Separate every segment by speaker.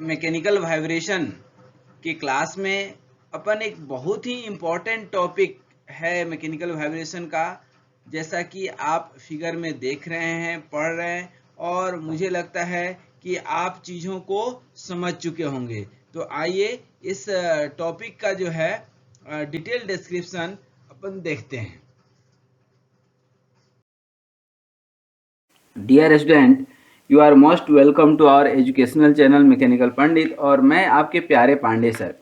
Speaker 1: Mechanical vibration की class में अपन एक बहुत ही इम्पोर्टेंट टॉपिक है मैकेनिकल वाइब्रेशन का, जैसा कि आप फिगर में देख रहे हैं, पढ़ रहे हैं, और मुझे लगता है कि आप चीज़ों को समझ चुके होंगे। तो आइए इस टॉपिक का जो है डिटेल डिस्क्रिप्शन अपन देखते हैं।
Speaker 2: Dear student, you are most welcome to our educational channel Mechanical Pandit, और मैं आपके प्यारे पांडे सर।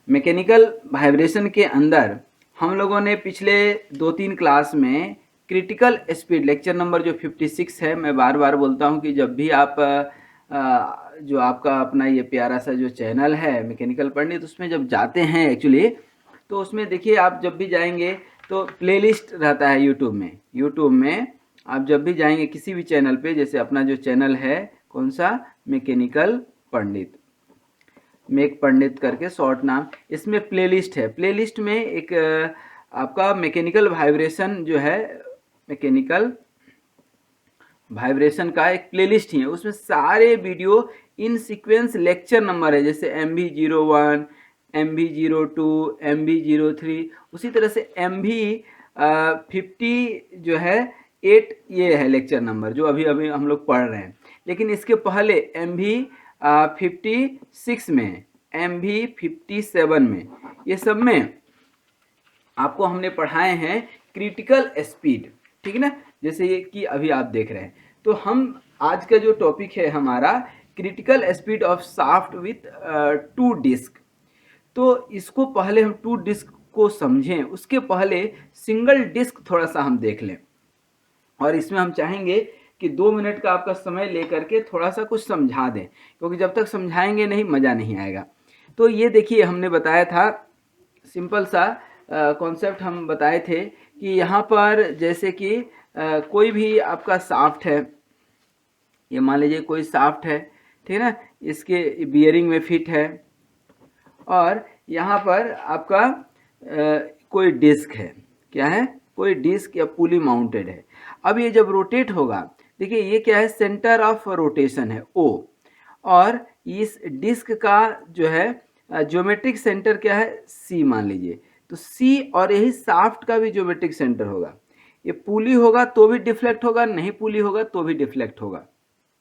Speaker 2: मैकेनिकल वाइब्रेशन के अंदर हम लोगों ने पिछले 2-3 क्लास में क्रिटिकल स्पीड लेक्चर नंबर जो 56 है, मैं बार बार बोलता हूं कि जब भी आप जो आपका अपना ये प्यारा सा जो चैनल है मैकेनिकल पंडित, उसमें जब जाते हैं एक्चुअली, तो उसमें देखिए आप जब भी जाएंगे तो प्लेलिस्ट रहता है यूट्यूब में आप जब भी जाएंगे किसी भी चैनल पे, जैसे अपना जो चैनल है कौन सा, मैकेनिकल पंडित, मेक पंडित करके शॉर्ट नाम, इसमें प्लेलिस्ट है। प्लेलिस्ट में एक आपका मैकेनिकल वाइब्रेशन जो है, मैकेनिकल वाइब्रेशन का एक प्लेलिस्ट ही है। उसमें सारे वीडियो इन सीक्वेंस लेक्चर नंबर है, जैसे MV01, MV02, MV03, उसी तरह से MV50 जो है 8, ये है लेक्चर नंबर जो अभी अभी हम लोग पढ़ रहे हैं। लेकिन इसके पहले MV56 में, MV57 में, ये सब में आपको हमने पढ़ाए हैं क्रिटिकल स्पीड, ठीक है ना, जैसे ये कि अभी आप देख रहे हैं। तो हम आज का जो टॉपिक है हमारा critical speed of shaft with 2 disc. तो इसको पहले हम 2 डिस्क को समझें, उसके पहले सिंगल डिस्क थोड़ा सा हम देख लें, और इसमें हम चाहेंगे कि 2 मिनट का आपका समय लेकर के थोड़ा सा कुछ समझा दें, क्योंकि जब तक समझाएंगे नहीं मज़ा नहीं आएगा। तो ये देखिए, हमने बताया था सिंपल सा कॉन्सेप्ट हम बताए थे कि यहाँ पर जैसे कि कोई भी आपका शाफ्ट है, ये मान लीजिए कोई शाफ्ट है, ठीक है ना, इसके बियरिंग में फिट है, और यहाँ पर आपका कोई डिस्क है, क्या है, कोई डिस्क या पुली माउंटेड है। अब ये जब रोटेट होगा, देखिए ये क्या है, सेंटर ऑफ रोटेशन है O, और इस डिस्क का जो है ज्योमेट्रिक सेंटर क्या है, C मान लीजिए। तो C, और यही शाफ्ट का भी ज्योमेट्रिक सेंटर होगा। ये पुली होगा तो भी डिफ्लेक्ट होगा, नहीं पुली होगा तो भी डिफ्लेक्ट होगा,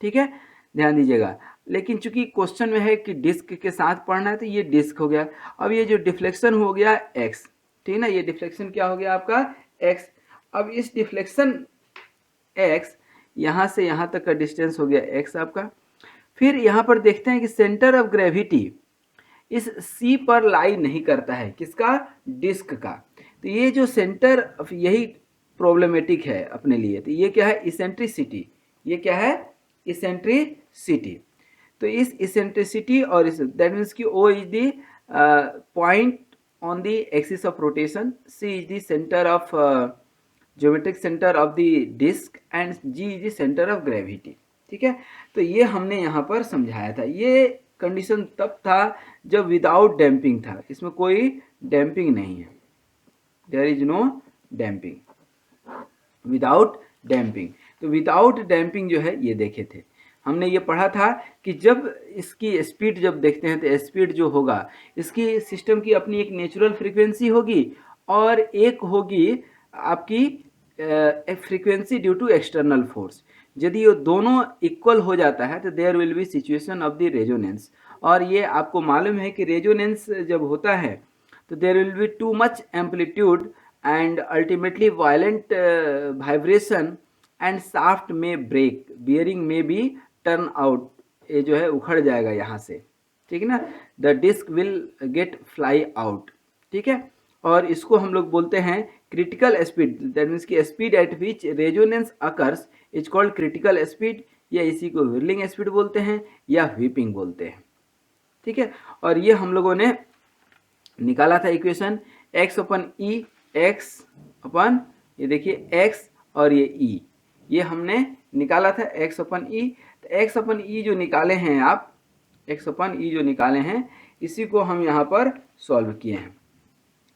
Speaker 2: ठीक है, ध्यान दीजिएगा। लेकिन चूंकि क्वेश्चन में है कि डिस्क के साथ पढ़ना है, तो ये डिस्क हो गया। अब ये जो डिफ्लेक्शन हो गया x, ठीक है ना, ये डिफ्लेक्शन क्या हो गया आपका x। अब इस डिफ्लेक्शन x, यहाँ से यहाँ तक का डिस्टेंस हो गया x आपका। फिर यहाँ पर देखते हैं कि सेंटर ऑफ ग्रेविटी इस C पर लाई नहीं करता है, किसका, डिस्क का। तो ये जो सेंटर, यही प्रॉब्लमेटिक है अपने लिए। तो ये क्या है, इसेंट्रिसिटी, ये क्या है, इसेंट्रिसिटी। तो इस इसेंट्रिसिटी और इस, दैट मीन्स कि O is the point on the axis of rotation, C is the centre of geometric centre of the disc, and G is the centre of gravity, ठीक है। तो ये हमने यहाँ पर समझाया था। ये कंडीशन तब था जब विदाउट डैम्पिंग था, इसमें कोई डैम्पिंग नहीं है, there is no damping, without damping. तो विदाउट डैम्पिंग जो है, ये देखे थे हमने, ये पढ़ा था कि जब इसकी स्पीड जब देखते हैं तो स्पीड जो होगा, इसकी सिस्टम की अपनी एक नेचुरल फ्रीक्वेंसी होगी, और एक होगी आपकी frequency due to external force. यदि ये दोनों इक्वल हो जाता है तो there will be situation of the resonance. और ये आपको मालूम है कि रेजोनेंस जब होता है तो there will be too much amplitude and ultimately violent vibration and shaft may break, bearing may be turn out, ये जो है उखड़ जाएगा यहाँ से, ठीक है ना, the disc will get fly out, ठीक है। और इसको हम लोग बोलते हैं क्रिटिकल स्पीड, दैट मीन्स की speed at which resonance occurs is called critical speed, या इसी को व्हिर्लिंग स्पीड बोलते हैं या व्हीपिंग बोलते हैं, ठीक है। और ये हम लोगों ने निकाला था इक्वेशन x/e, x अपन, ये देखिए x और ये e, ये हमने निकाला था x/e। तो x/e जो निकाले हैं आप, x/e जो निकाले हैं, इसी को हम यहाँ पर सॉल्व किए हैं,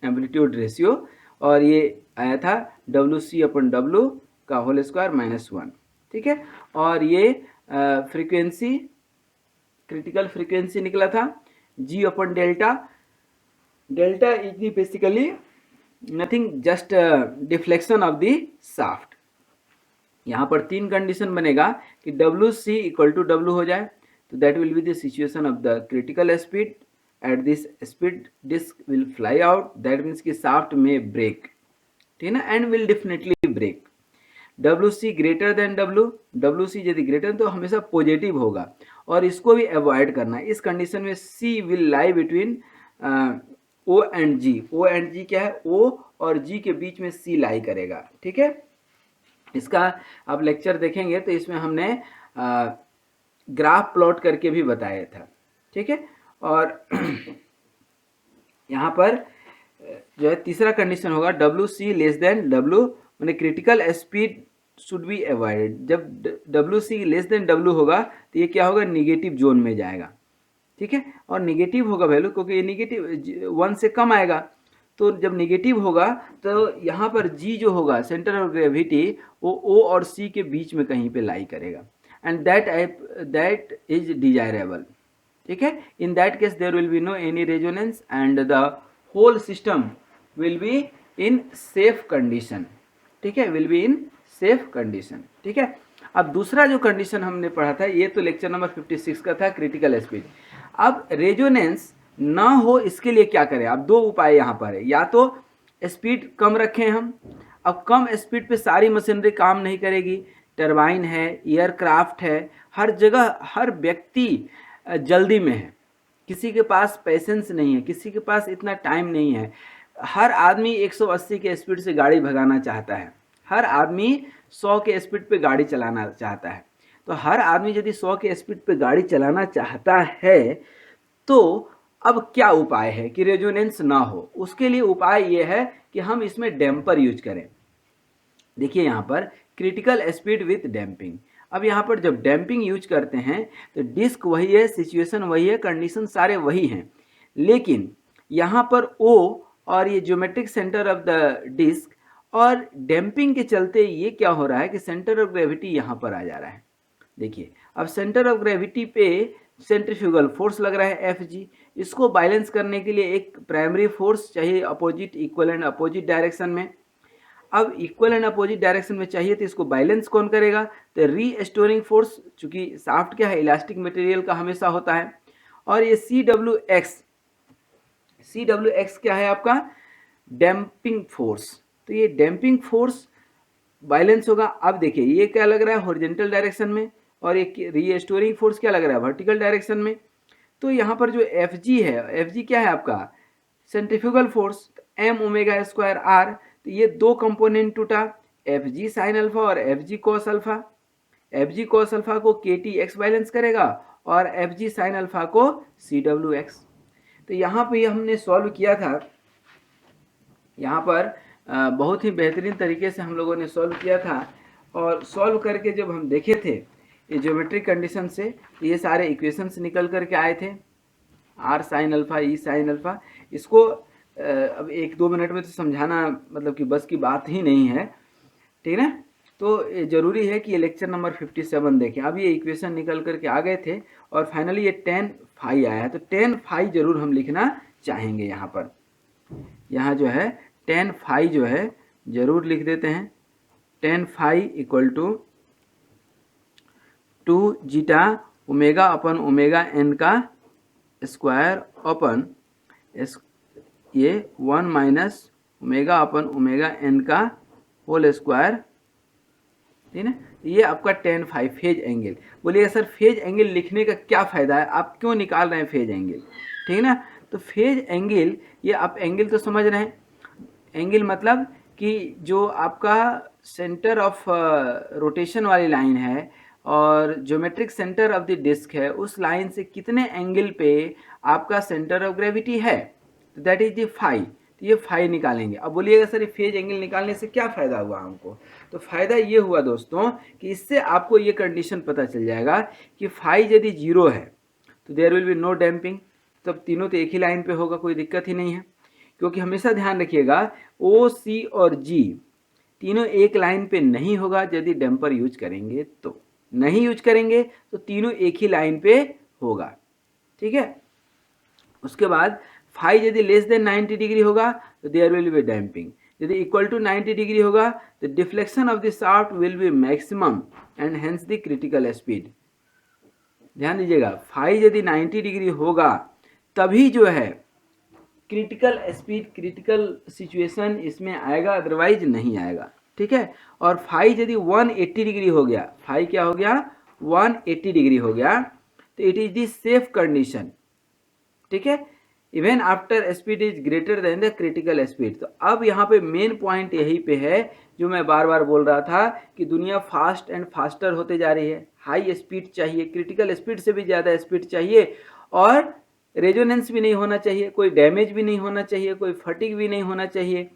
Speaker 2: एम्पलीट्यूड रेशियो, और ये आया था WC/W का होल स्क्वायर -1, ठीक है। और ये फ्रीक्वेंसी क्रिटिकल फ्रीक्वेंसी निकला था G upon delta. Delta is the basically nothing just deflection of the shaft. यहाँ पर 3 कंडीशन बनेगा कि WC इक्वल टू W हो जाए, तो that will be the situation of the critical speed. At this speed disc will fly out, that means कि shaft में break, ठीक है ना, and will definitely break. WC greater than WC यदि greater तो हमेशा पॉजिटिव होगा, और इसको भी अवॉइड करना है। इस कंडीशन में C will lie between O and G। O and G क्या है, O और G के बीच में C लाई करेगा, ठीक है। इसका आप लेक्चर देखेंगे तो इसमें हमने ग्राफ प्लॉट करके भी बताया था, ठीक है। और यहाँ पर जो है तीसरा कंडीशन होगा WC लेस देन W, माने critical speed should be avoided. जब WC लेस देन W होगा तो ये क्या होगा, निगेटिव जोन में जाएगा, ठीक है। और निगेटिव होगा वैल्यू, क्योंकि ये निगेटिव 1 से कम आएगा, तो जब निगेटिव होगा तो यहाँ पर G जो होगा सेंटर ऑफ ग्रेविटी वो O और C के बीच में कहीं पे लाई करेगा, एंड दैट इज डिजायरेबल, ठीक है। In that case there will be no any resonance and the whole system will be in safe condition, ठीक है, will be in safe condition, ठीक है। अब दूसरा जो कंडीशन हमने पढ़ा था, ये तो लेक्चर नंबर 56 का था, क्रिटिकल स्पीड। अब रेजोनेंस ना हो इसके लिए क्या करें, अब 2 उपाय यहाँ पर है। या तो स्पीड कम रखें हम, अब कम स्पीड पे सारी मशीनरी काम नहीं करेगी, टरबाइन है, एयरक्राफ्ट है, हर जगह हर व्यक्ति जल्दी में है, किसी के पास पेशेंस नहीं है, किसी के पास इतना टाइम नहीं है। हर आदमी 180 के स्पीड से गाड़ी भगाना चाहता है, हर आदमी 100 के स्पीड पे गाड़ी चलाना चाहता है। तो हर आदमी यदि 100 के स्पीड पे गाड़ी चलाना चाहता है तो अब क्या उपाय है कि रेजोनेंस ना हो। उसके लिए उपाय ये है कि हम इसमें डैम्पर यूज करें। देखिए यहाँ पर क्रिटिकल स्पीड विथ डैम्पिंग। अब यहाँ पर जब डैम्पिंग यूज करते हैं तो डिस्क वही है, सिचुएशन वही है, कंडीशन सारे वही हैं, लेकिन यहाँ पर O और ये geometric centre of the disc और डैम्पिंग के चलते ये क्या हो रहा है कि सेंटर ऑफ ग्रेविटी यहाँ पर आ जा रहा है। देखिए अब सेंटर ऑफ ग्रेविटी पे सेंट्रीफ्यूगल फोर्स लग रहा है Fg, इसको बैलेंस करने के लिए एक प्राइमरी फोर्स चाहिए opposite, equal and opposite direction में। अब इक्वल एंड अपोजिट डायरेक्शन में चाहिए तो इसको बैलेंस कौन करेगा, तो रीस्टोरिंग फोर्स, चूंकि शाफ्ट क्या है, इलास्टिक मटेरियल का हमेशा होता है। और ये CWX क्या है आपका, डैम्पिंग फोर्स, तो ये डैम्पिंग फोर्स बैलेंस होगा। अब देखिए ये क्या लग रहा है, हॉरिजॉन्टल डायरेक्शन में, और ये रीस्टोरिंग फोर्स क्या लग रहा है, वर्टिकल डायरेक्शन में। तो यहाँ पर जो Fg है, Fg क्या है आपका, centrifugal force, m omega square r। तो ये 2 कंपोनेंट टूटा, Fg साइन अल्फा और Fg cos alpha. Fg cos alpha को KTX बैलेंस करेगा और Fg साइन अल्फा को CWX। तो यहाँ पे हमने सॉल्व किया था, यहाँ पर बहुत ही बेहतरीन तरीके से हम लोगों ने सॉल्व किया था। और सॉल्व करके जब हम देखे थे ये ज्योमेट्रिक कंडीशन से, ये सारे इक्वेशंस निकल करके आए थे, R sine alpha, E sine alpha. इसको अब 1-2 मिनट में तो समझाना मतलब कि बस की बात ही नहीं है, ठीक है ना। तो ज़रूरी है कि ये लेक्चर नंबर 57 देखें। अब ये इक्वेशन निकल करके आ गए थे और फाइनली ये tan फाई आया है, तो tan फाई जरूर हम लिखना चाहेंगे। यहाँ पर यहाँ जो है tan फाई जो है जरूर लिख देते हैं, tan phi equal to 2 zeta omega upon omega n का स्क्वायर अपन ये 1 minus omega upon omega n का होल स्क्वायर, ठीक है। ये आपका tan फाई फेज एंगल। बोलिएगा सर फेज एंगल लिखने का क्या फ़ायदा है, आप क्यों निकाल रहे हैं फेज एंगल, ठीक है ना। तो फेज एंगल, ये आप एंगल तो समझ रहे हैं, एंगल मतलब कि जो आपका सेंटर ऑफ रोटेशन वाली लाइन है और geometric centre of the disc है, उस लाइन से कितने एंगल पे आपका सेंटर ऑफ ग्रेविटी है, दैट इज द फाई। तो ये फाई निकालेंगे। अब बोलिएगा सर ये फेज एंगल निकालने से क्या फ़ायदा हुआ हमको, तो फ़ायदा ये हुआ दोस्तों कि इससे आपको ये कंडीशन पता चल जाएगा कि फाई यदि 0 है तो there will be no damping, तब तीनों तो एक ही लाइन पे होगा, कोई दिक्कत ही नहीं है। क्योंकि हमेशा ध्यान रखिएगा O, C और G तीनों एक लाइन पे नहीं होगा यदि डैम्पर यूज करेंगे, तो नहीं यूज करेंगे तो तीनों एक ही लाइन पे होगा, ठीक है। उसके बाद फाई यदि लेस देन 90 डिग्री होगा तो देयर विल बी डैम्पिंग, यदि इक्वल टू 90 डिग्री होगा तो deflection of the shaft will be maximum and hence the critical speed. ध्यान दीजिएगा, फाई यदि 90 डिग्री होगा तभी जो है क्रिटिकल स्पीड, क्रिटिकल सिचुएशन इसमें आएगा, अदरवाइज नहीं आएगा, ठीक है। और फाई यदि 180 डिग्री हो गया, फाई क्या हो गया 180 डिग्री हो गया, तो it is the safe condition, ठीक है, even after speed is greater than the critical speed. तो अब यहाँ पे मेन पॉइंट यही पे है जो मैं बार बार बोल रहा था कि दुनिया फास्ट एंड फास्टर होते जा रही है, हाई स्पीड चाहिए, क्रिटिकल स्पीड से भी ज़्यादा स्पीड चाहिए, और रेजोनेंस भी नहीं होना चाहिए, कोई डैमेज भी नहीं होना चाहिए, कोई फटिग भी नहीं होना चाहिए।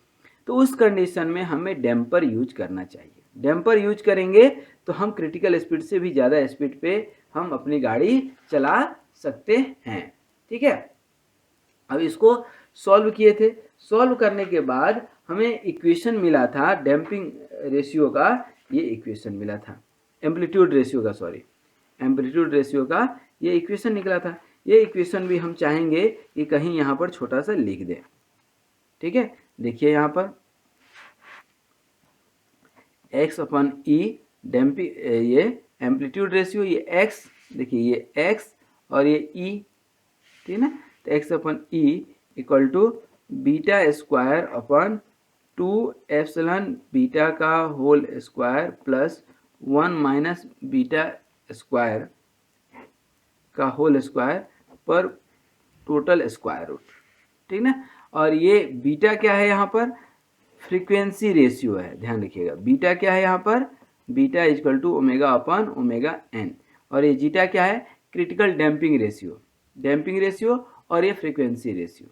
Speaker 2: तो उस कंडीशन में हमें डैम्पर यूज करना चाहिए। डैम्पर यूज करेंगे तो हम क्रिटिकल स्पीड से भी ज़्यादा स्पीड पे हम अपनी गाड़ी चला सकते हैं, ठीक है। अब इसको सॉल्व किए थे, सॉल्व करने के बाद हमें इक्वेशन मिला था डैम्पिंग रेशियो का, ये इक्वेशन मिला था एम्पलीट्यूड रेशियो का, सॉरी एम्पलीट्यूड रेशियो का ये इक्वेशन निकला था। ये इक्वेशन भी हम चाहेंगे कि कहीं यहाँ पर छोटा सा लिख दें, ठीक है। देखिए यहाँ पर x अपन ई डैम्पिंग, ये एम्पलीट्यूड रेशियो, ये x, देखिए ये x और ये e, ठीक है ना। तो x अपन E equal to beta square अपन 2 एप्सिलॉन बीटा का whole square plus 1 minus beta square का होल स्क्वायर पर टोटल स्क्वायर रूट, ठीक ना। और ये बीटा क्या है यहाँ पर, फ्रीक्वेंसी रेशियो है, ध्यान रखिएगा। बीटा क्या है यहाँ पर, beta equal to omega upon omega N, और ये जीटा क्या है, critical damping ratio, damping ratio, और ये फ्रीक्वेंसी रेशियो,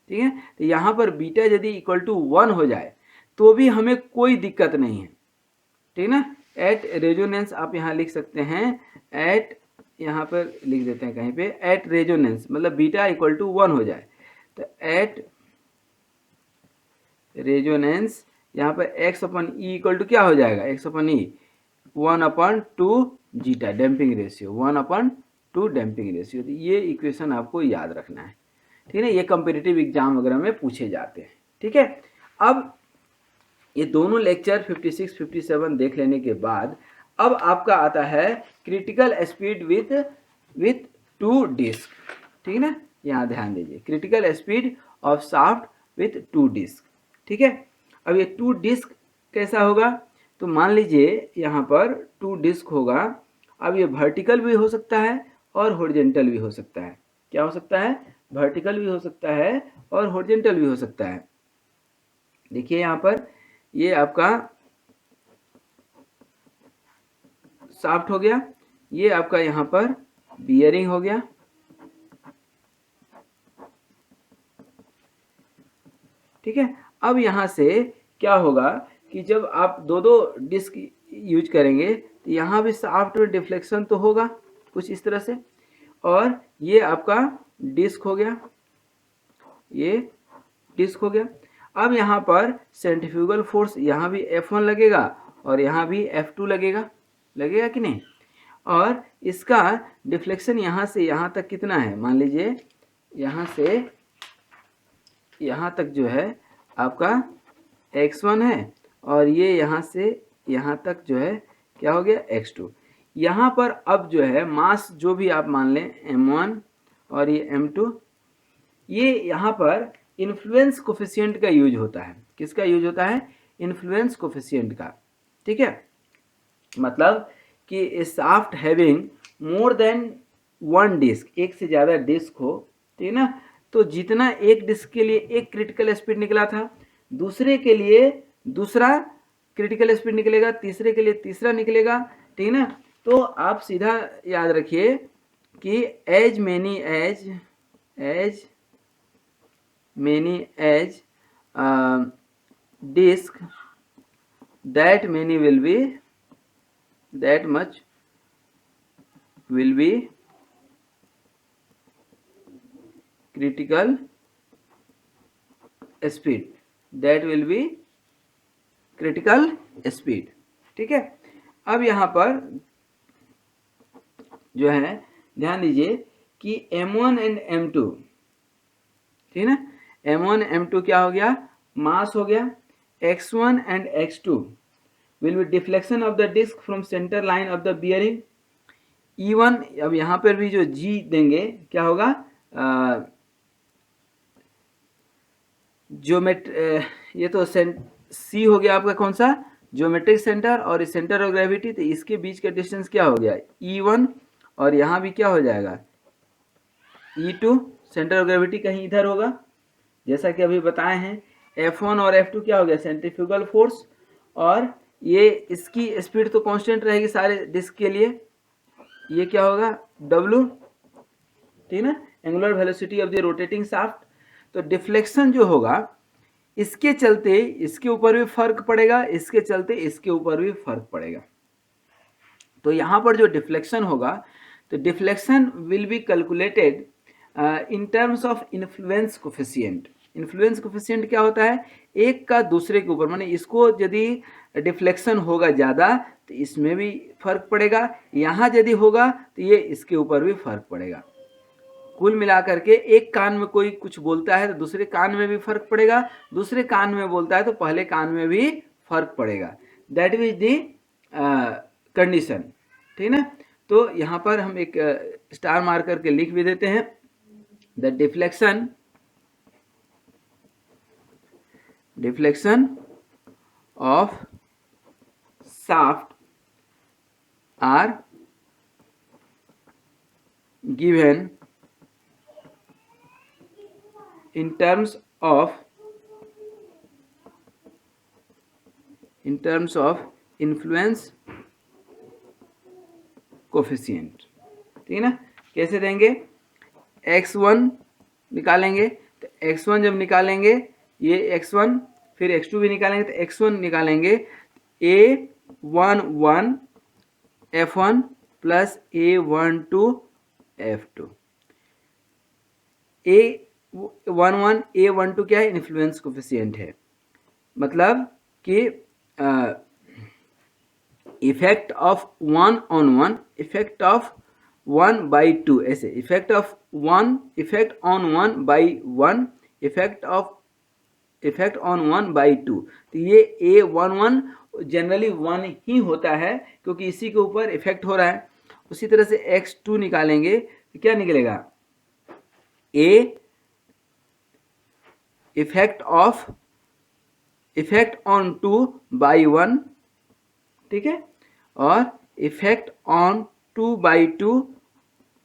Speaker 2: ठीक है। तो यहाँ पर बीटा यदि इक्वल टू 1 हो जाए तो भी हमें कोई दिक्कत नहीं है, ठीक ना। एट रेजोनेंस आप यहाँ लिख सकते हैं, एट, यहाँ पर लिख देते हैं कहीं पे, एट रेजोनेंस मतलब बीटा इक्वल टू 1 हो जाए, तो एट रेजोनेंस यहाँ पर X upon E equal to क्या हो जाएगा, X upon E 1/2 zeta damping ratio, 1/2 damping ratio. तो ये इक्वेशन आपको याद रखना है, ठीक है ना। ये कंपेटिटिव एग्जाम वगैरह में पूछे जाते हैं, ठीक है। अब ये दोनों लेक्चर 56 57 देख लेने के बाद अब आपका आता है क्रिटिकल स्पीड विथ 2 डिस्क, ठीक है ना। यहाँ ध्यान दीजिए, critical speed of shaft with 2 disc, ठीक है। अब ये 2 डिस्क कैसा होगा, तो मान लीजिए यहाँ पर 2 डिस्क होगा। अब ये वर्टिकल भी हो सकता है और हॉरिजॉन्टल भी हो सकता है। क्या हो सकता है, वर्टिकल भी हो सकता है और हॉरिजॉन्टल भी हो सकता है। देखिए यहाँ पर ये आपका शाफ्ट हो गया, ये आपका यहाँ पर बियरिंग हो गया, ठीक है। अब यहाँ से क्या होगा कि जब आप दो डिस्क यूज करेंगे तो यहाँ भी शाफ्ट में डिफ्लेक्शन तो होगा कुछ इस तरह से, और ये आपका डिस्क हो गया, ये डिस्क हो गया। अब यहाँ पर सेंट्रीफ्यूगल फोर्स यहाँ भी F1 लगेगा और यहाँ भी F2 लगेगा, लगेगा कि नहीं। और इसका डिफ्लेक्शन यहाँ से यहाँ तक कितना है, मान लीजिए यहाँ से यहाँ तक जो है आपका x1 है, और ये यहाँ से यहाँ तक जो है क्या हो गया x2। यहाँ पर अब जो है मास जो भी आप मान लें m1 और ये m2, ये यहाँ पर इन्फ्लुएंस कोफिशिएंट का यूज होता है। किसका यूज होता है, इन्फ्लुएंस कोफिशिएंट का, ठीक है। मतलब कि shaft having more than 1 disc, एक से ज़्यादा डिस्क हो, ठीक ना। तो जितना एक डिस्क के लिए एक क्रिटिकल स्पीड निकला था, दूसरे के लिए दूसरा क्रिटिकल स्पीड निकलेगा, तीसरे के लिए तीसरा निकलेगा, ठीक ना। तो आप सीधा याद रखिए कि as many as disc that many will be, that much will be critical speed, that will be critical speed, ठीक है। अब यहाँ पर जो है ध्यान दीजिए कि m1 एंड m2, ठीक है ना, m1 m2 क्या हो गया, मास हो गया। x1 and x2 will be deflection of the disc from centre line of the bearing. E1, अब यहाँ पर भी जो G देंगे क्या होगा, ये तो C हो गया आपका कौन सा, ज्योमेट्रिक सेंटर, और इस सेंटर ऑफ ग्रेविटी, तो इसके बीच का डिस्टेंस क्या हो गया, E1, और यहाँ भी क्या हो जाएगा, E2। सेंटर ऑफ ग्रेविटी कहीं इधर होगा, जैसा कि अभी बताए हैं। F1 और F2 क्या हो गया, सेंट्रीफ्यूगल फोर्स, और ये इसकी स्पीड तो कांस्टेंट रहेगी सारे डिस्क के लिए, ये क्या होगा, W, ठीक है ना, angular velocity of the rotating shaft. तो डिफ्लेक्शन जो होगा, इसके चलते इसके ऊपर भी फर्क पड़ेगा, इसके चलते इसके ऊपर भी फर्क पड़ेगा। तो यहाँ पर जो डिफ्लेक्शन होगा, तो deflection will be calculated in terms of influence coefficient. Influence coefficient क्या होता है, एक का दूसरे के ऊपर, माने इसको यदि डिफ्लेक्शन होगा ज़्यादा तो इसमें भी फर्क पड़ेगा, यहाँ यदि होगा तो ये इसके ऊपर भी फर्क पड़ेगा। कुल मिलाकर के एक कान में कोई कुछ बोलता है तो दूसरे कान में भी फर्क पड़ेगा, दूसरे कान में बोलता है तो पहले कान में भी फर्क पड़ेगा। दैट इज दी कंडीशन, ठीक ना। तो यहाँ पर हम एक स्टार मार करके लिख भी देते हैं, the deflection of shaft are given in terms of influence coefficient, ठीक है ना। कैसे देंगे, x1 निकालेंगे, तो x1 जब निकालेंगे, ये x1, फिर x2 भी निकालेंगे, तो x1 निकालेंगे, A11 F1 plus A12 F2। A11 A12 क्या है, इन्फ्लुएंस कोफिशिएंट है, मतलब कि effect of 1 on 1, effect of 1/2, ऐसे effect of 1, effect on 1/1, effect on 1/2। तो ये A11 जनरली 1 ही होता है, क्योंकि इसी के ऊपर इफेक्ट हो रहा है। उसी तरह से x2 निकालेंगे तो क्या निकलेगा, इफेक्ट ऑन 2/1, ठीक है, और effect on 2/2,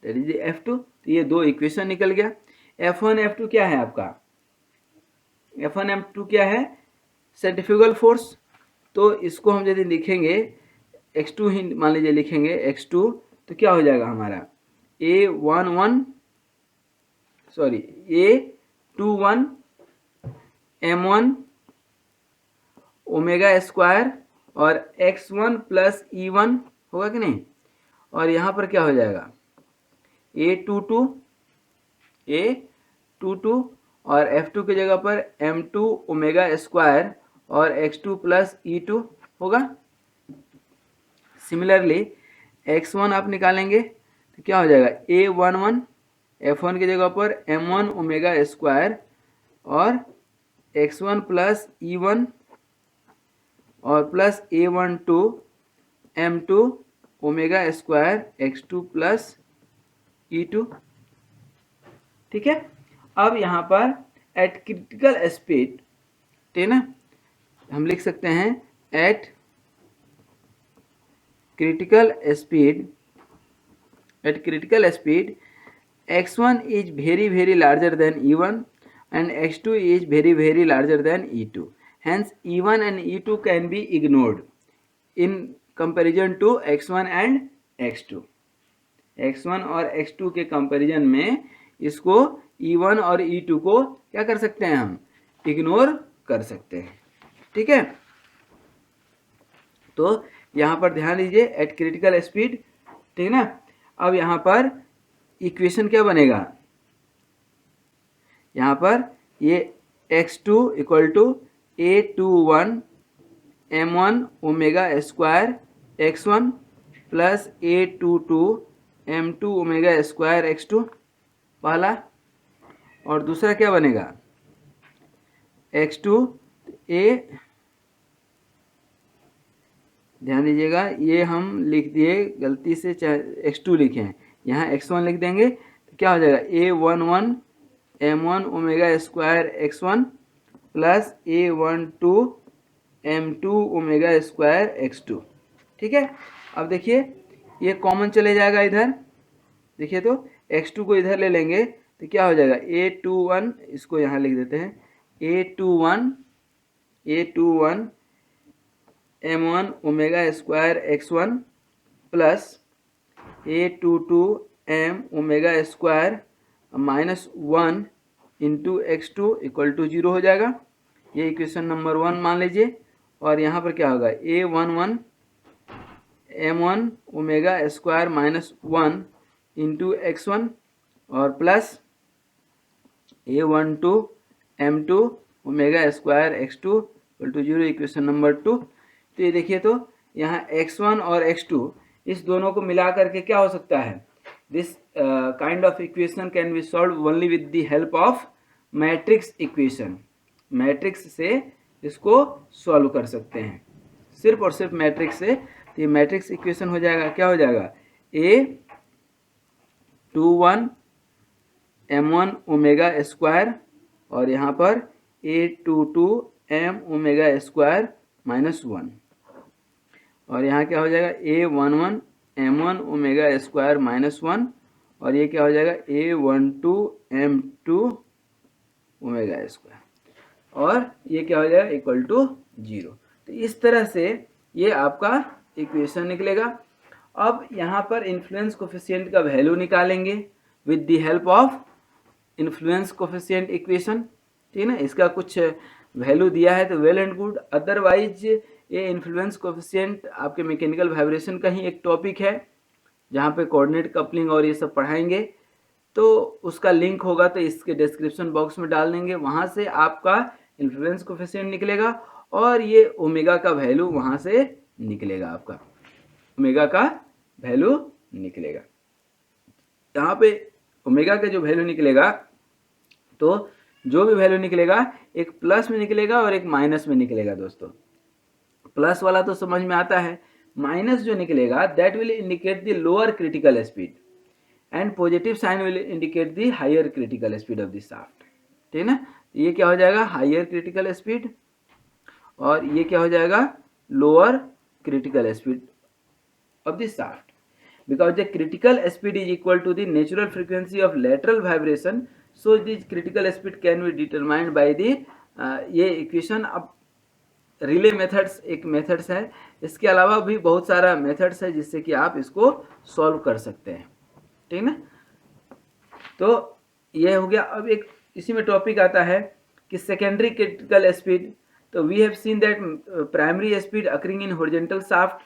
Speaker 2: that is F2। तो ये दो इक्वेशन निकल गया। F1 F2 क्या है आपका, F1 F2 क्या है, सेंट्रीफ्यूगल फोर्स। तो इसको हम यदि लिखेंगे, x2 ही मान लीजिए लिखेंगे, x2, तो क्या हो जाएगा हमारा, A21 M1 ओमेगा स्क्वायर और x1 प्लस E1 होगा कि नहीं, और यहाँ पर क्या हो जाएगा, A22 और F2 की जगह पर M2 ओमेगा स्क्वायर और x2 प्लस E2 होगा। सिमिलरली x1 आप निकालेंगे तो क्या हो जाएगा, A11 F1 की जगह पर M1 ओमेगा स्क्वायर और x1 प्लस E1 और plus A12 M2 omega square x2 plus E2, ठीक है। अब यहाँ पर एट क्रिटिकल स्पीड, ठीक है ना, हम लिख सकते हैं eight critical speed x1 is very larger than E1 and x2 is very larger than E2. Hence E1 and E2 can be ignored in comparison to x1 and x2. x1 और x2 के comparison में इसको E1 और E2 को क्या कर सकते हैं, हम इग्नोर कर सकते हैं, ठीक है। तो यहाँ पर ध्यान दीजिए, एट क्रिटिकल स्पीड, ठीक है ना। अब यहाँ पर इक्वेशन क्या बनेगा, यहाँ पर ये x2 equal to A21 M1 omega square x1 plus A22 M2 omega square x2, पहला, और दूसरा क्या बनेगा x2 ए, ध्यान दीजिएगा ये हम लिख दिए गलती से, x2 लिखे हैं, यहाँ x1 लिख देंगे तो क्या हो जाएगा A11 m1 omega square x1 plus A12 m2 omega square x2। ठीक है, अब देखिए ये कॉमन चले जाएगा इधर, देखिए तो x2 को इधर ले लेंगे तो क्या हो जाएगा A21, इसको यहाँ लिख देते हैं A21 m1 omega square x1 plus A22 m omega square -1 into x2 equal to 0 हो जाएगा। ये इक्वेशन नंबर 1 मान लीजिए। और यहाँ पर क्या होगा A11 m1 omega square -1 into x1 और plus A12 m2 omega square x2 equal to 0, equation number 2। तो ये देखिए तो यहाँ x1 और x2 इस दोनों को मिला करके क्या हो सकता है, this kind of equation can be solve only with the help of matrix equation. Matrix से इसको सॉल्व कर सकते हैं, सिर्फ और सिर्फ मैट्रिक्स से। तो ये मैट्रिक्स इक्वेशन हो जाएगा, क्या हो जाएगा A21 m1 ओमेगा स्क्वायर और यहाँ पर A22 m ओमेगा स्क्वायर -1 और यहाँ क्या हो जाएगा A11 m1 ओमेगा स्क्वायर -1 और ये क्या हो जाएगा A12 m2 ओमेगा स्क्वायर और ये क्या हो जाएगा इक्वल टू 0। तो इस तरह से ये आपका इक्वेशन निकलेगा। अब यहाँ पर इन्फ्लुएंस कोफिशिएंट का वैल्यू निकालेंगे with the help of influence coefficient equation. ठीक है ना, इसका कुछ वैल्यू दिया है तो वेल एंड गुड, अदरवाइज ये इन्फ्लुएंस कोफिशिएंट आपके मैकेनिकल वाइब्रेशन का ही एक टॉपिक है जहाँ पे कोऑर्डिनेट कपलिंग और ये सब पढ़ाएंगे, तो उसका लिंक होगा तो इसके डिस्क्रिप्शन बॉक्स में डाल देंगे, वहाँ से आपका इन्फ्लुएंस कोफिशिएंट निकलेगा और ये ओमेगा का वैल्यू वहाँ से निकलेगा, आपका ओमेगा का वैल्यू निकलेगा। यहाँ पे ओमेगा का जो वैल्यू निकलेगा, तो जो भी वैल्यू निकलेगा एक प्लस में निकलेगा और एक माइनस में निकलेगा दोस्तों। प्लस वाला तो समझ में आता है, माइनस जो निकलेगा that will indicate the lower critical speed and positive sign will indicate the higher critical speed of the shaft. ठीक है ना, ये क्या हो जाएगा हायर क्रिटिकल स्पीड और ये क्या हो जाएगा lower critical speed of the shaft, because the critical speed is equal to the natural frequency of lateral vibration, so the critical speed can be determined by the ये equation. अब relay methods एक methods है, इसके अलावा भी बहुत सारा methods है जिससे कि आप इसको सॉल्व कर सकते हैं। ठीक ना, तो ये हो गया। अब एक इसी में टॉपिक आता है कि सेकेंडरी क्रिटिकल स्पीड। तो we have seen that primary speed occurring in horizontal shaft.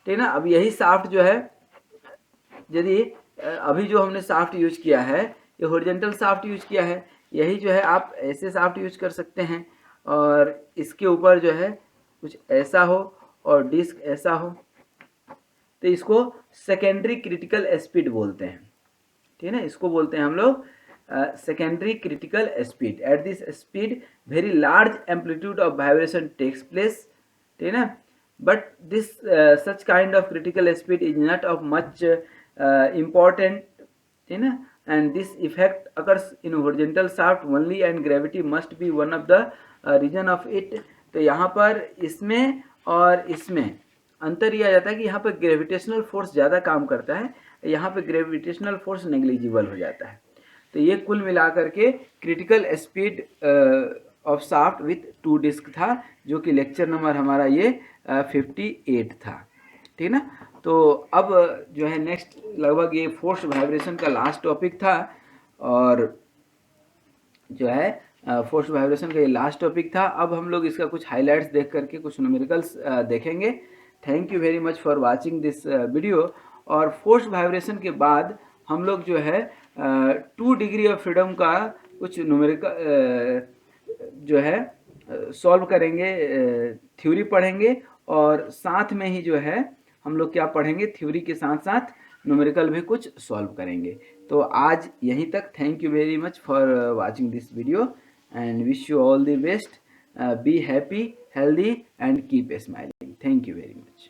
Speaker 2: ठीक ना, अब यही शाफ्ट जो है, यदि अभी जो हमने शाफ्ट यूज किया है ये हॉरिजॉन्टल शाफ्ट यूज किया है, यही जो है आप ऐसे शाफ्ट यूज कर सकते हैं और इसके ऊपर जो है कुछ ऐसा हो और डिस्क ऐसा हो, तो इसको सेकेंडरी क्रिटिकल स्पीड बोलते हैं। ठीक है ना, इसको बोलते हैं हम लोग secondary critical speed. At this speed very large amplitude of vibration takes place. ठीक है ना, but this such kind of critical speed is not of much important, ठीक है, and this effect occurs in horizontal shaft only and gravity must be one of the reason of it। तो यहाँ पर इसमें और इसमें अंतर यह आ जाता है कि यहाँ पर ग्रेविटेशनल फोर्स ज़्यादा काम करता है, यहाँ पे ग्रेविटेशनल फोर्स नेग्लिजिबल हो जाता है। तो ये कुल मिला करके critical speed of shaft with 2 disc था, जो कि लेक्चर नंबर हमारा ये 58 था। ठीक है ना, तो अब जो है नेक्स्ट लगभग ये फोर्स्ड वाइब्रेशन का लास्ट टॉपिक था और जो है फोर्स्ड वाइब्रेशन का ये लास्ट टॉपिक था। अब हम लोग इसका कुछ हाइलाइट्स देख करके कुछ न्यूमेरिकल्स देखेंगे। Thank you very much for watching this video. और फोर्स्ड वाइब्रेशन के बाद हम लोग जो है 2 डिग्री ऑफ फ्रीडम का कुछ न्यूमेरिकल जो है सॉल्व करेंगे, थ्योरी पढ़ेंगे और साथ में ही जो है हम लोग क्या पढ़ेंगे, थ्योरी के साथ साथ न्यूमेरिकल भी कुछ सॉल्व करेंगे। तो आज यहीं तक। Thank you very much for watching this video and wish you all the best. Be happy, healthy and keep smiling. Thank you very much.